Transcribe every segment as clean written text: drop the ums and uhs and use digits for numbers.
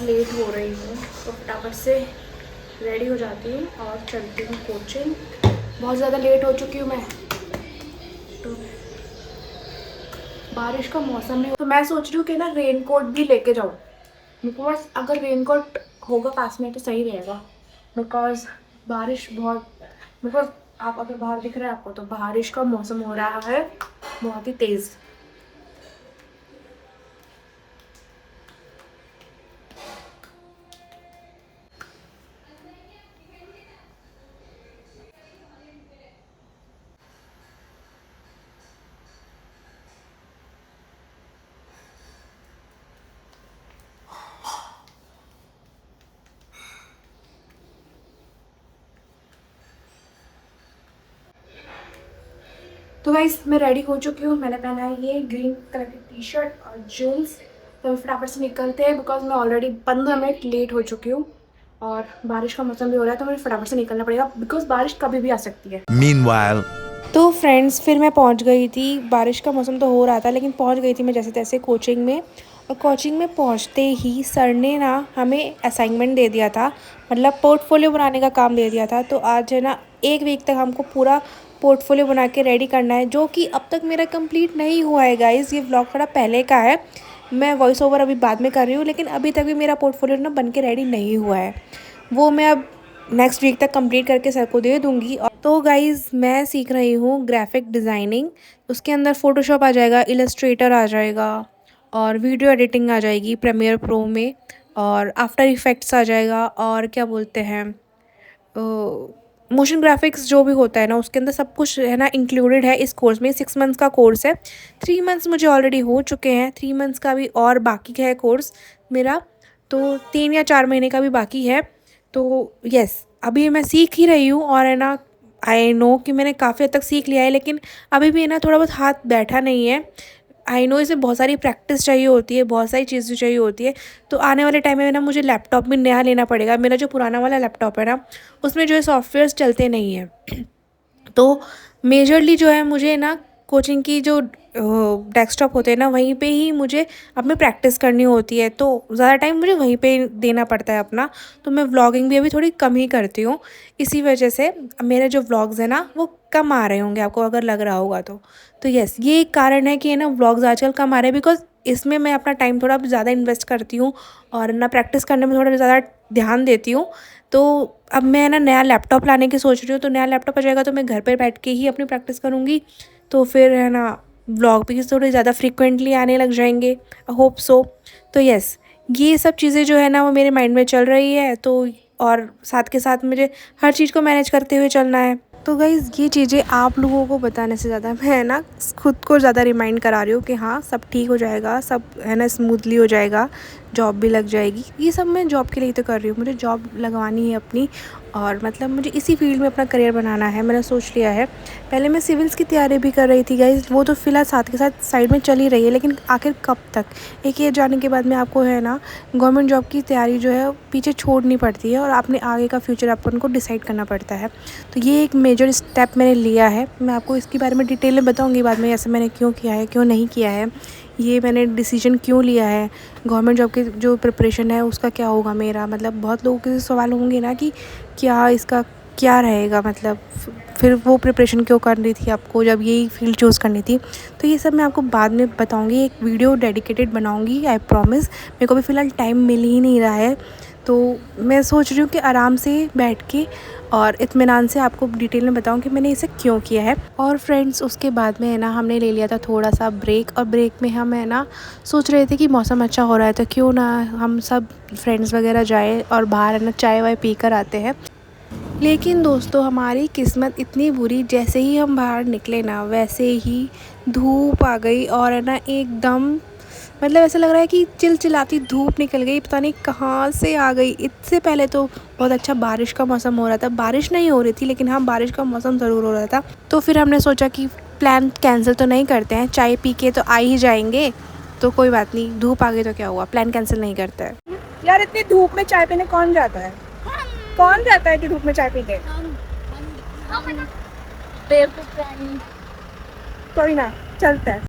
Late हो रही हूँ तो फटाफट से रेडी हो जाती हूँ और चलती हूँ कोचिंग। बहुत ज़्यादा लेट हो चुकी हूँ मैं। तो बारिश का मौसम है तो मैं सोच रही हूँ कि ना रेनकोट भी लेके जाऊँ। मेरे पास अगर रेनकोट होगा पास में तो सही रहेगा, बिकॉज बारिश बहुत, बिकॉज आप अगर बाहर दिख रहा है आपको तो बारिश का मौसम हो रहा है बहुत ही तेज़। तो गाइस मैं रेडी हो चुकी हूँ। मैंने पहना है ये ग्रीन कलर की टी शर्ट और जीन्स। तो फटाफट से निकलते हैं बिकॉज मैं ऑलरेडी 15 मिनट लेट हो चुकी हूँ और बारिश का मौसम भी हो रहा है तो मुझे फटाफट से निकलना पड़ेगा बिकॉज बारिश कभी भी आ सकती है। Meanwhile, तो फ्रेंड्स फिर मैं पहुंच गई थी। बारिश का मौसम तो हो रहा था लेकिन पहुंच गई थी मैं जैसे तैसे कोचिंग में। और कोचिंग में पहुंचते ही सर ने ना हमें असाइनमेंट दे दिया था, मतलब पोर्टफोलियो बनाने का काम दे दिया था। तो आज है ना 1 वीक तक हमको पूरा पोर्टफोलियो बना के रेडी करना है, जो कि अब तक मेरा कंप्लीट नहीं हुआ है गाइज़। ये व्लॉग थोड़ा पहले का है, मैं वॉइस ओवर अभी बाद में कर रही हूँ, लेकिन अभी तक भी मेरा पोर्टफोलियो ना बन के रेडी नहीं हुआ है। वो मैं अब नेक्स्ट वीक तक कंप्लीट करके सर को दे दूँगी। और तो गाइज़ मैं सीख रही हूँ ग्राफिक डिज़ाइनिंग। उसके अंदर फ़ोटोशॉप आ जाएगा, इलस्ट्रेटर आ जाएगा और वीडियो एडिटिंग आ जाएगी प्रीमियर प्रो में, और आफ्टर इफ़ेक्ट्स आ जाएगा, और क्या बोलते हैं मोशन ग्राफिक्स जो भी होता है ना उसके अंदर सब कुछ है ना इंक्लूडेड है इस कोर्स में। 6 मंथ्स का कोर्स है। 3 मंथ्स मुझे ऑलरेडी हो चुके हैं, 3 मंथ्स का भी और बाकी है कोर्स मेरा, तो 3 या 4 महीने का भी बाकी है। तो यस अभी मैं सीख ही रही हूँ और है ना आई नो कि मैंने काफ़ी हद तक सीख लिया है, लेकिन अभी भी है ना थोड़ा बहुत हाथ बैठा नहीं है। आई नो इसे बहुत सारी प्रैक्टिस चाहिए होती है, बहुत सारी चीज़ें चाहिए होती है। तो आने वाले टाइम में ना मुझे लैपटॉप भी नया लेना पड़ेगा। मेरा जो पुराना वाला लैपटॉप है ना उसमें जो है सॉफ्टवेयर्स चलते नहीं हैं। तो मेजरली जो है मुझे ना कोचिंग की जो डेस्कटॉप होते हैं ना वहीं पे ही मुझे अपनी प्रैक्टिस करनी होती है, तो ज़्यादा टाइम मुझे वहीं पे देना पड़ता है अपना। तो मैं व्लॉगिंग भी अभी थोड़ी कम ही करती हूँ, इसी वजह से मेरे जो व्लॉग्स हैं ना वो कम आ रहे होंगे आपको अगर लग रहा होगा तो यस ये एक कारण है कि है ना व्लॉग्स आजकल कम आ रहे हैं, बिकॉज इसमें मैं अपना टाइम थोड़ा ज़्यादा इन्वेस्ट करती हूँ और ना प्रैक्टिस करने में थोड़ा ज़्यादा ध्यान देती हूँ। तो अब मैं ना नया लैपटॉप लाने की सोच रही हूँ, तो नया लैपटॉप आ जाएगा तो मैं घर पर बैठ के ही अपनी प्रैक्टिस करूँगी। तो फिर है ना व्लॉग भी थोड़े ज़्यादा फ्रीक्वेंटली आने लग जाएंगे, आई होप सो। तो यस ये सब चीज़ें जो है ना वो मेरे माइंड में चल रही है, तो और साथ के साथ मुझे हर चीज़ को मैनेज करते हुए चलना है। तो गाइज़ ये चीज़ें आप लोगों को बताने से ज़्यादा मैं ना खुद को ज़्यादा रिमाइंड करा रही हूँ कि हाँ सब ठीक हो जाएगा, सब है ना स्मूथली हो जाएगा, जॉब भी लग जाएगी। ये सब मैं जॉब के लिए तो कर रही हूँ, मुझे जॉब लगवानी है अपनी, और मतलब मुझे इसी फील्ड में अपना करियर बनाना है, मैंने सोच लिया है। पहले मैं सिविल्स की तैयारी भी कर रही थी गाइज़, वो तो फ़िलहाल साथ के साथ साइड में चल ही रही है, लेकिन आखिर कब तक। एक एज जाने के बाद में आपको है ना गवर्नमेंट जॉब की तैयारी जो है पीछे छोड़नी पड़ती है और अपने आगे का फ्यूचर अपन को डिसाइड करना पड़ता है। तो ये एक मेजर स्टेप मैंने लिया है, मैं आपको इसके बारे में डिटेल में बताऊँगी बाद में, ऐसे मैंने क्यों किया है क्यों नहीं किया है, ये मैंने डिसीजन क्यों लिया है। गवर्नमेंट जॉब की जो प्रिपरेशन है उसका क्या होगा मेरा, मतलब बहुत लोगों के सवाल होंगे ना कि क्या इसका क्या रहेगा, मतलब फिर वो प्रिपरेशन क्यों कर रही थी आपको जब यही फील्ड चूज़ करनी थी। तो ये सब मैं आपको बाद में बताऊंगी, एक वीडियो डेडिकेटेड बनाऊंगी, आई प्रॉमिस। मेरे को भी फ़िलहाल टाइम मिल ही नहीं रहा है, तो मैं सोच रही हूँ कि आराम से बैठ के और इत्मीनान से आपको डिटेल में बताऊँ कि मैंने इसे क्यों किया है। और फ्रेंड्स उसके बाद में है ना हमने ले लिया था थोड़ा सा ब्रेक, और ब्रेक में हम है ना सोच रहे थे कि मौसम अच्छा हो रहा है तो क्यों ना हम सब फ्रेंड्स वगैरह जाए और बाहर है ना चाय वाय पी कर आते हैं। लेकिन दोस्तों हमारी किस्मत इतनी बुरी, जैसे ही हम बाहर निकले ना वैसे ही धूप आ गई, और है ना एकदम मतलब ऐसा लग रहा है कि चिलचिलाती धूप निकल गई, पता नहीं कहाँ से आ गई। इससे पहले तो बहुत अच्छा बारिश का मौसम हो रहा था, बारिश नहीं हो रही थी लेकिन हाँ बारिश का मौसम ज़रूर हो रहा था। तो फिर हमने सोचा कि प्लान कैंसिल तो नहीं करते हैं, चाय पी के तो आ ही जाएंगे, तो कोई बात नहीं, धूप आ गई तो क्या हुआ, प्लान कैंसिल नहीं करते हैं। यार इतनी धूप में चाय पीने कौन जाता है, कौन जाता है कि धूप में चाय पीते। कोई ना चलते हैं।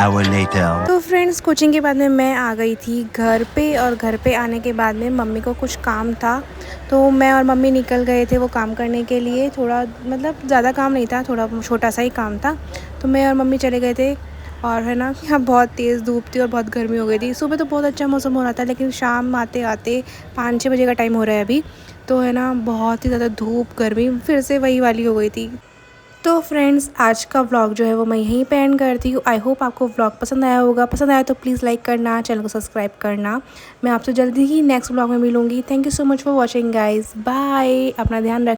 hour later. तो फ्रेंड्स कोचिंग के बाद में मैं आ गई थी घर पे, और घर पे आने के बाद में मम्मी को कुछ काम था, तो मैं और मम्मी निकल गए थे वो काम करने के लिए। थोड़ा मतलब ज़्यादा काम नहीं था, थोड़ा छोटा सा ही काम था, तो मैं और मम्मी चले गए थे। और है ना, यहाँ बहुत तेज़ धूप थी और बहुत गर्मी हो गई थी। सुबह तो बहुत अच्छा मौसम हो रहा था, लेकिन शाम आते आते 5-6 बजे का टाइम हो रहा है अभी, तो है ना बहुत ही ज़्यादा धूप गर्मी फिर से वही वाली हो गई थी। तो फ्रेंड्स आज का व्लॉग जो है वो मैं यहीं पे एंड करती हूँ। आई होप आपको व्लॉग पसंद आया होगा। पसंद आया तो प्लीज़ लाइक करना, चैनल को सब्सक्राइब करना। मैं आपसे जल्दी ही नेक्स्ट व्लॉग में मिलूँगी। Thank you so much for watching guys. Bye. अपना ध्यान रख